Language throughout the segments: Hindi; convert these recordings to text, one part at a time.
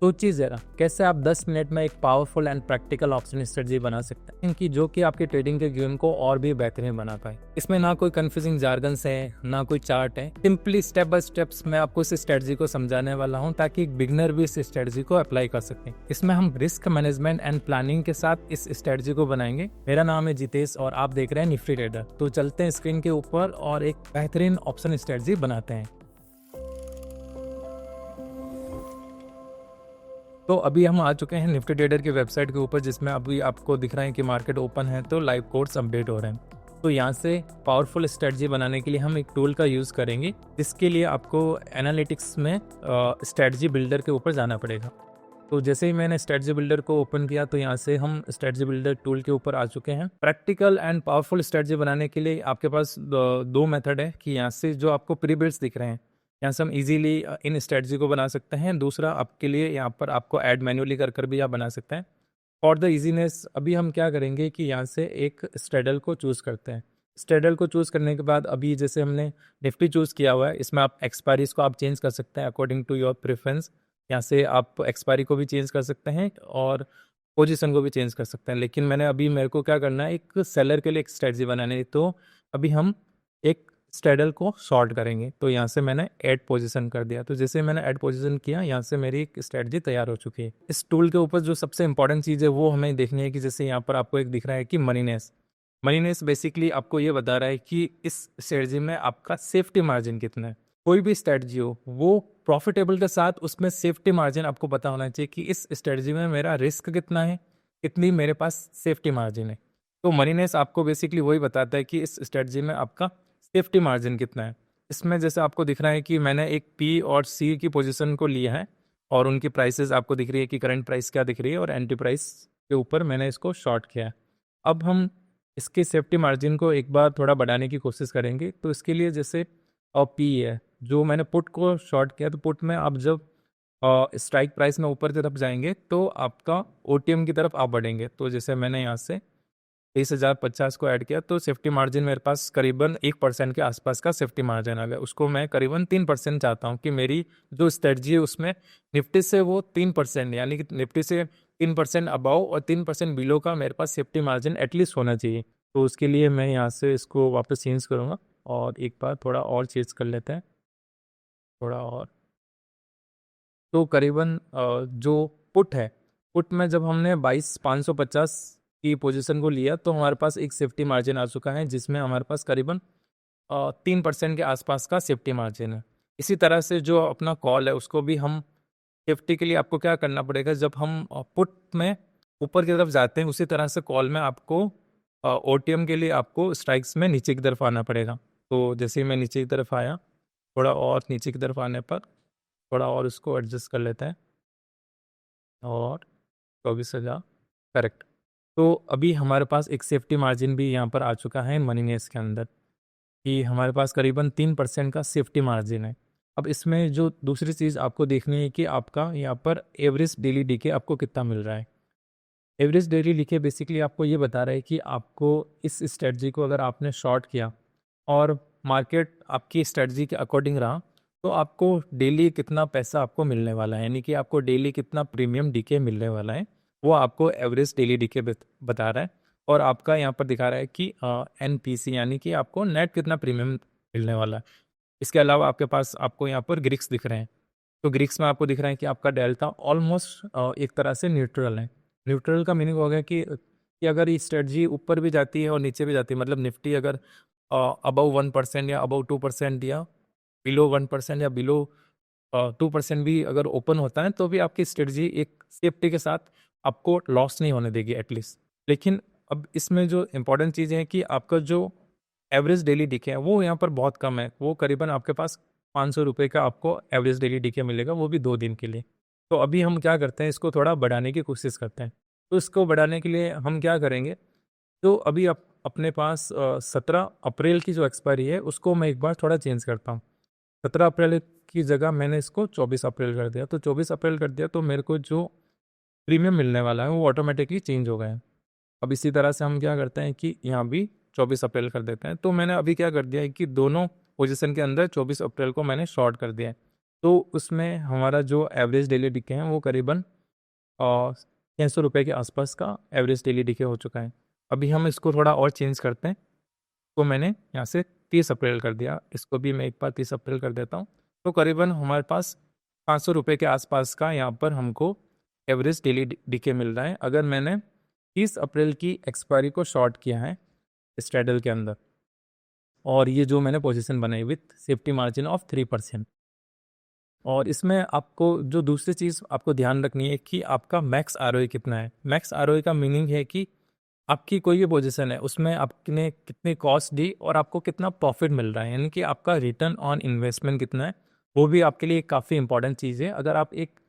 सोचिए ज़रा कैसे आप 10 मिनट में एक powerful and practical option strategy बना सकते हैं इनकी जो कि आपके ट्रेडिंग के गेम को और भी बेहतरीन बना पाए। इसमें ना कोई कंफ्यूजिंग जार्गन्स है, ना कोई चार्ट है, सिंपली स्टेप बाय स्टेप्स मैं आपको इस स्ट्रेटजी को समझाने वाला हूं ताकि एक बिगनर भी इस स्ट्रेटजी को अप्लाई कर सके। इसमें हम रिस्क मैनेजमेंट एंड प्लानिंग के साथ इस स्ट्रेटजी को बनाएंगे। मेरा नाम है जितेश और आप देख रहे हैं निफ्टी ट्रेडर। तो चलते हैं स्क्रीन के ऊपर और एक बेहतरीन ऑप्शन स्ट्रेटजी बनाते हैं। तो अभी हम आ चुके हैं निफ्टी ट्रेडर की वेबसाइट के ऊपर, जिसमें अभी आपको दिख रहा है कि मार्केट ओपन है तो लाइव कोड्स अपडेट हो रहे हैं। तो यहाँ से पावरफुल स्ट्रेटजी बनाने के लिए हम एक टूल का यूज़ करेंगे, जिसके लिए आपको एनालिटिक्स में स्ट्रेटजी बिल्डर के ऊपर जाना पड़ेगा। तो जैसे ही मैंने स्ट्रेटजी बिल्डर को ओपन किया तो यहाँ से हम स्ट्रेटजी बिल्डर टूल के ऊपर आ चुके हैं। प्रैक्टिकल एंड पावरफुल स्ट्रेटजी बनाने के लिए आपके पास दो मेथड है कि यहाँ से जो आपको प्री बिल्ड्स दिख रहे हैं, यहाँ से हम इजीली इन स्ट्रेटजी को बना सकते हैं। दूसरा आपके लिए यहाँ पर आपको ऐड मैन्युअली कर भी आप बना सकते हैं। फॉर द इजीनेस अभी हम क्या करेंगे कि यहाँ से एक स्ट्रेडल को चूज़ करते हैं। स्ट्रेडल को चूज़ करने के बाद अभी जैसे हमने निफ्टी चूज़ किया हुआ है, इसमें आप एक्सपायरीज को आप चेंज कर सकते हैं अकॉर्डिंग टू योर प्रेफरेंस। यहाँ से आप एक्सपायरी को भी चेंज कर सकते हैं और पोजीशन को भी चेंज कर सकते हैं। लेकिन मेरे को क्या करना है, एक सेलर के लिए एक स्ट्रेटजी बनानी है। तो अभी हम एक स्ट्रेडल को शॉर्ट करेंगे। तो यहाँ से मैंने ऐड पोजीशन कर दिया। तो जैसे मैंने ऐड पोजीशन किया, यहाँ से मेरी एक स्ट्रेटजी तैयार हो चुकी है। इस टूल के ऊपर जो सबसे इंपॉर्टेंट चीज़ है वो हमें देखनी है कि जैसे यहाँ पर आपको एक दिख रहा है कि मनीनेस। मनीनेस बेसिकली आपको ये बता रहा है कि इस स्ट्रेटजी में आपका सेफ्टी मार्जिन कितना है। कोई भी स्ट्रेटजी हो वो प्रॉफिटेबल के साथ उसमें सेफ्टी मार्जिन आपको पता होना चाहिए कि इस स्ट्रेटजी में मेरा रिस्क कितना है, कितनी मेरे पास सेफ्टी मार्जिन है। तो मनीनेस आपको बेसिकली वही बताता है कि इस स्ट्रेटजी में आपका सेफ्टी मार्जिन कितना है। इसमें जैसे आपको दिख रहा है कि मैंने एक पी और सी की पोजीशन को लिया है और उनकी प्राइसेस आपको दिख रही है कि करंट प्राइस क्या दिख रही है और एंट्री प्राइस के ऊपर मैंने इसको शॉर्ट किया है। अब हम इसके सेफ्टी मार्जिन को एक बार थोड़ा बढ़ाने की कोशिश करेंगे। तो इसके लिए जैसे पी है, जो मैंने पुट को शॉर्ट किया, तो पुट में आप जब स्ट्राइक प्राइस में ऊपर की तरफ जाएंगे तो आपका ओटीएम की तरफ आप बढ़ेंगे। तो जैसे मैंने यहाँ से 30,050 को ऐड किया तो सेफ्टी मार्जिन मेरे पास करीबन 1% के आसपास का सेफ्टी मार्जिन आ गया। उसको मैं करीबन 3% चाहता हूँ कि मेरी जो स्ट्रेटजी है उसमें निफ्टी से वो 3%, यानी कि निफ्टी से 3% अबाव और 3% बिलो का मेरे पास सेफ्टी मार्जिन एटलीस्ट होना चाहिए। तो उसके लिए मैं यहाँ से इसको वापस चेंज करूँगा और एक बार थोड़ा और चेंज कर लेते हैं, थोड़ा और। तो करीबन जो पुट है, पुट में जब हमने 22,550 की पोजीशन को लिया तो हमारे पास एक सेफ्टी मार्जिन आ चुका है, जिसमें हमारे पास करीबन 3% के आसपास का सेफ्टी मार्जिन है। इसी तरह से जो अपना कॉल है उसको भी हम सेफ्टी के लिए आपको क्या करना पड़ेगा, जब हम पुट में ऊपर की तरफ जाते हैं उसी तरह से कॉल में आपको ओटीएम के लिए आपको स्ट्राइक्स में नीचे की तरफ आना पड़ेगा। तो जैसे ही मैं नीचे की तरफ आया, थोड़ा और नीचे की तरफ आने पर थोड़ा और इसको एडजस्ट कर लेते हैं और 24,000 करेक्ट। तो अभी हमारे पास एक सेफ्टी मार्जिन भी यहाँ पर आ चुका है मनीनेस के अंदर कि हमारे पास करीबन 3% का सेफ्टी मार्जिन है। अब इसमें जो दूसरी चीज़ आपको देखनी है कि आपका यहाँ पर एवरेज डेली डीके आपको कितना मिल रहा है। एवरेज डेली डीके बेसिकली आपको ये बता रहा है कि आपको इस स्ट्रेटजी को अगर आपने शॉर्ट किया और मार्केट आपकी स्ट्रेटजी के अकॉर्डिंग रहा तो आपको डेली कितना पैसा आपको मिलने वाला है, यानी कि आपको डेली कितना प्रीमियम डीके मिलने वाला है, वो आपको एवरेज डेली डीके बता रहा है। और आपका यहाँ पर दिखा रहा है कि एनपीसी, यानी कि आपको नेट कितना प्रीमियम मिलने वाला है। इसके अलावा आपके पास आपको यहाँ पर ग्रिक्स दिख रहे हैं। तो ग्रिक्स में आपको दिख रहा है कि आपका डेल्टा ऑलमोस्ट एक तरह से न्यूट्रल है। न्यूट्रल का मीनिंग हो गया कि अगर ये स्ट्रेटजी ऊपर भी जाती है और नीचे भी जाती है, मतलब निफ्टी अगर अबव 1% या अबव 2% या बिलो 1% या बिलो 2% भी अगर ओपन होता है तो भी आपकी स्ट्रेटजी एक सेफ्टी के साथ आपको लॉस नहीं होने देगी एटलीस्ट। लेकिन अब इसमें जो इंपॉर्टेंट चीज़ें हैं कि आपका जो एवरेज डेली डीके है वो यहाँ पर बहुत कम है। वो करीबन आपके पास 500 रुपये का आपको एवरेज डेली डीके मिलेगा, वो भी 2 दिन के लिए। तो अभी हम क्या करते हैं, इसको थोड़ा बढ़ाने की कोशिश करते हैं। तो इसको बढ़ाने के लिए हम क्या करेंगे, तो अभी अपने पास 17 अप्रैल की जो एक्सपायरी है उसको मैं एक बार थोड़ा चेंज करता हूँ। 17 अप्रैल की जगह मैंने इसको 24 अप्रैल कर दिया। तो 24 अप्रैल कर दिया तो मेरे को जो प्रीमियम मिलने वाला है वो ऑटोमेटिकली चेंज हो गया है। अब इसी तरह से हम क्या करते हैं कि यहाँ भी 24 अप्रैल कर देते हैं। तो मैंने अभी क्या कर दिया है कि दोनों पोजीशन के अंदर 24 अप्रैल को मैंने शॉर्ट कर दिया है। तो उसमें हमारा जो एवरेज डेली डिके है वो करीबन 600 रुपये के आसपास का एवरेज डेली डिके हो चुका है। अभी हम इसको थोड़ा और चेंज करते हैं, तो मैंने यहाँ से 30 अप्रैल कर दिया, इसको भी मैं एक बार 30 अप्रैल कर देता हूँ। तो करीबन हमारे पास 500 रुपये के आसपास का यहाँ पर हमको एवरेज डेली डिके मिल रहा है, अगर मैंने 30 अप्रैल की एक्सपायरी को शॉर्ट किया है स्ट्रैडल के अंदर। और ये जो मैंने पोजीशन बनाई विथ सेफ्टी मार्जिन ऑफ 3%। और इसमें आपको जो दूसरी चीज़ आपको ध्यान रखनी है कि आपका मैक्स आरओई कितना है। मैक्स आरओई का मीनिंग है कि आपकी कोई भी पोजीशन है उसमें आपने कितनी कॉस्ट दी और आपको कितना प्रॉफिट मिल रहा है, यानी कि आपका रिटर्न ऑन इन्वेस्टमेंट कितना है। वो भी आपके लिए काफ़ी इंपॉर्टेंट चीज़ है। अगर आप एक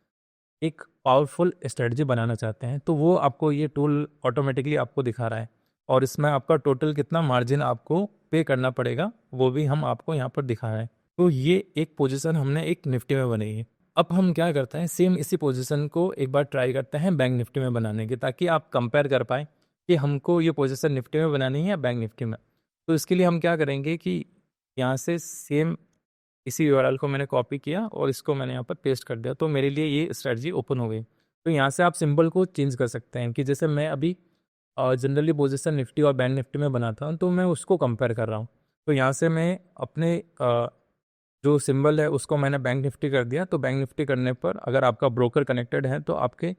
एक पावरफुल स्ट्रेटजी बनाना चाहते हैं तो वो आपको ये टूल ऑटोमेटिकली आपको दिखा रहा है, और इसमें आपका टोटल कितना मार्जिन आपको पे करना पड़ेगा वो भी हम आपको यहाँ पर दिखा रहे हैं। तो ये एक पोजीशन हमने एक निफ्टी में बनाई है। अब हम क्या करते हैं, सेम इसी पोजीशन को एक बार ट्राई करते हैं बैंक निफ्टी में बनाने की, ताकि आप कंपेयर कर पाएँ कि हमको ये पोजीशन निफ्टी में बनानी है या बैंक निफ्टी में। तो इसके लिए हम क्या करेंगे कि यहाँ से सेम इसी यूआरएल को मैंने कॉपी किया और इसको मैंने यहाँ पर पेस्ट कर दिया, तो मेरे लिए ये स्ट्रेटजी ओपन हो गई। तो यहाँ से आप सिंबल को चेंज कर सकते हैं कि जैसे मैं अभी जनरली पोजीशन निफ्टी और बैंक निफ्टी में बनाता हूँ, तो मैं उसको कंपेयर कर रहा हूँ। तो यहाँ से मैं अपने जो सिंबल है उसको मैंने बैंक निफ्टी कर दिया। तो बैंक निफ्टी करने पर अगर आपका ब्रोकर कनेक्टेड है तो आपके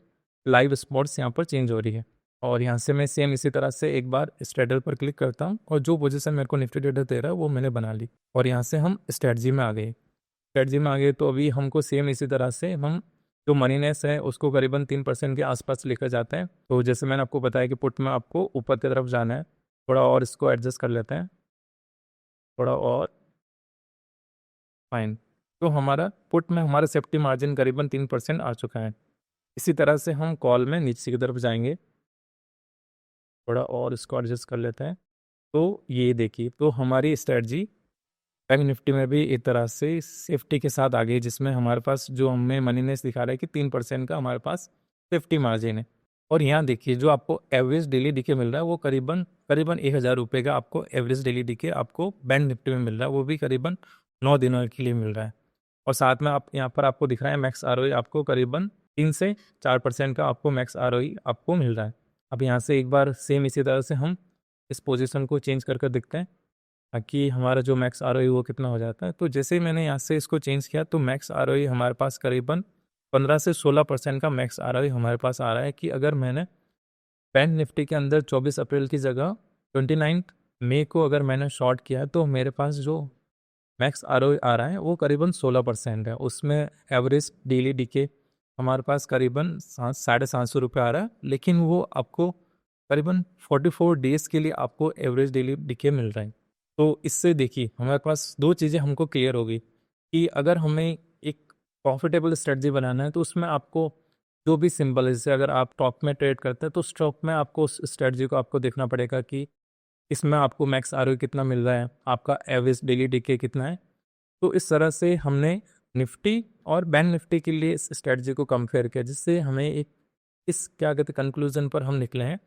लाइव स्पॉट्स यहाँ पर चेंज हो रही है। और यहाँ से मैं सेम इसी तरह से एक बार स्ट्रेडल पर क्लिक करता हूँ और जो पोजीशन मेरे को निफ्टी ट्रेडर दे रहा है वो मैंने बना ली। और यहाँ से हम स्ट्रेटजी में आ गए। स्ट्रेटजी में आ गए तो अभी हमको सेम इसी तरह से हम जो मनीनेस है उसको करीबन 3% के आसपास लेकर जाते हैं। तो जैसे मैंने आपको बताया कि पुट में आपको ऊपर की तरफ जाना है, थोड़ा और इसको एडजस्ट कर लेते हैं, थोड़ा और फाइन। तो हमारा पुट में हमारा सेफ्टी मार्जिन करीबन 3% आ चुका है। इसी तरह से हम कॉल में नीचे की तरफ जाएंगे, थोड़ा और इसको एडजस्ट कर लेते हैं। तो ये देखिए, तो हमारी स्ट्रेटजी बैंक निफ्टी में भी एक तरह से सेफ्टी के साथ आ गई, जिसमें हमारे पास जो हमें मनीनेस दिखा रहा है कि 3% का हमारे पास सेफ्टी मार्जिन है। और यहाँ देखिए जो आपको एवरेज डेली डीके मिल रहा है वो करीबन 1000 रुपये का आपको एवरेज डेली डीके आपको बैंक निफ्टी में मिल रहा है, वो भी करीबन 9 दिनों के लिए मिल रहा है। और साथ में आप यहाँ पर आपको दिख रहा है मैक्स आरओई आपको करीबन 3 से 4% का आपको मैक्स आरओई आपको मिल रहा है। अब यहाँ से एक बार सेम इसी तरह से हम इस पोजीशन को चेंज कर देखते हैं ताकि हमारा जो मैक्स आरओई वो कितना हो जाता है। तो जैसे ही मैंने यहाँ से इसको चेंज किया तो मैक्स आरओई हमारे पास करीबन 15 से 16% का मैक्स आरओई हमारे पास आ रहा है। कि अगर मैंने बैंक निफ्टी के अंदर 24 अप्रैल की जगह 29 मई को अगर मैंने शॉर्ट किया तो मेरे पास जो मैक्स आरओई आ रहा है वो करीबन 16% है। उसमें एवरेज डेली डीके हमारे पास करीबन 750 रुपये आ रहा है, लेकिन वो आपको करीबन 44 डेज़ के लिए आपको एवरेज डेली डीके मिल रहा है। तो इससे देखिए हमारे पास दो चीज़ें हमको क्लियर होगी कि अगर हमें एक प्रॉफिटेबल स्ट्रेटजी बनाना है तो उसमें आपको जो भी सिंबल है, जैसे अगर आप स्टॉक में ट्रेड करते हैं तो स्टॉक में आपको उस स्ट्रेटजी को आपको देखना पड़ेगा कि इसमें आपको मैक्स आरओई कितना मिल रहा है, आपका एवरेज डेली डीके कितना है। तो इस तरह से हमने निफ्टी और बैंक निफ्टी के लिए इस स्ट्रेटजी को कंपेयर किया, जिससे हमें एक इस क्या कहते हैं कंक्लूजन पर हम निकले हैं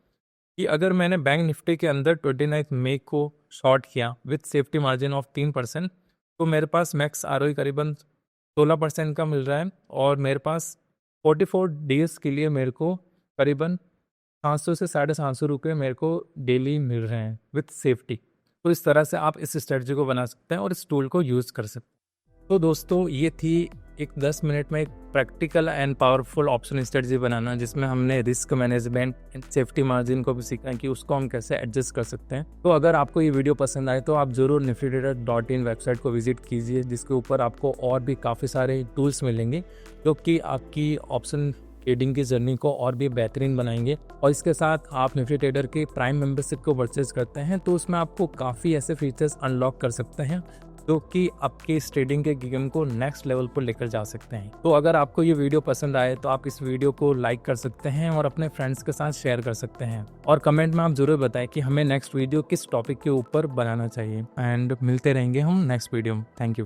कि अगर मैंने बैंक निफ्टी के अंदर 29 मई को शॉर्ट किया विथ सेफ्टी मार्जिन ऑफ 3%, तो मेरे पास मैक्स आरओई करीबन 16% का मिल रहा है और मेरे पास 44 डेज़ के लिए मेरे को करीबन 500 से 750 रुपये मेरे को डेली मिल रहे हैं विथ सेफ्टी। तो इस तरह से आप इस स्ट्रेटजी को बना सकते हैं और इस टूल को यूज़ कर सकते हैं। तो दोस्तों ये थी एक 10 मिनट में एक practical and powerful option strategy बनाना, जिसमें हमने risk management and safety margin को भी सीखा कि उसको हम कैसे एडजस्ट कर सकते हैं। तो अगर आपको ये वीडियो पसंद आए तो आप ज़रूर niftytrader.in वेबसाइट को विजिट कीजिए, जिसके ऊपर आपको और भी काफ़ी सारे टूल्स मिलेंगे जो कि आपकी ऑप्शन ट्रेडिंग की जर्नी को और भी बेहतरीन बनाएंगे। और इसके साथ आप निफ्टी ट्रेडर के प्राइम मेंबरशिप को परचेज करते हैं तो उसमें आपको काफ़ी ऐसे फीचर्स अनलॉक कर सकते हैं जो कि आपके इस ट्रेडिंग के गेम को नेक्स्ट लेवल पर लेकर जा सकते हैं। तो अगर आपको ये वीडियो पसंद आए तो आप इस वीडियो को लाइक कर सकते हैं और अपने फ्रेंड्स के साथ शेयर कर सकते हैं, और कमेंट में आप जरूर बताएं कि हमें नेक्स्ट वीडियो किस टॉपिक के ऊपर बनाना चाहिए। एंड मिलते रहेंगे हम नेक्स्ट वीडियो में। Thank you.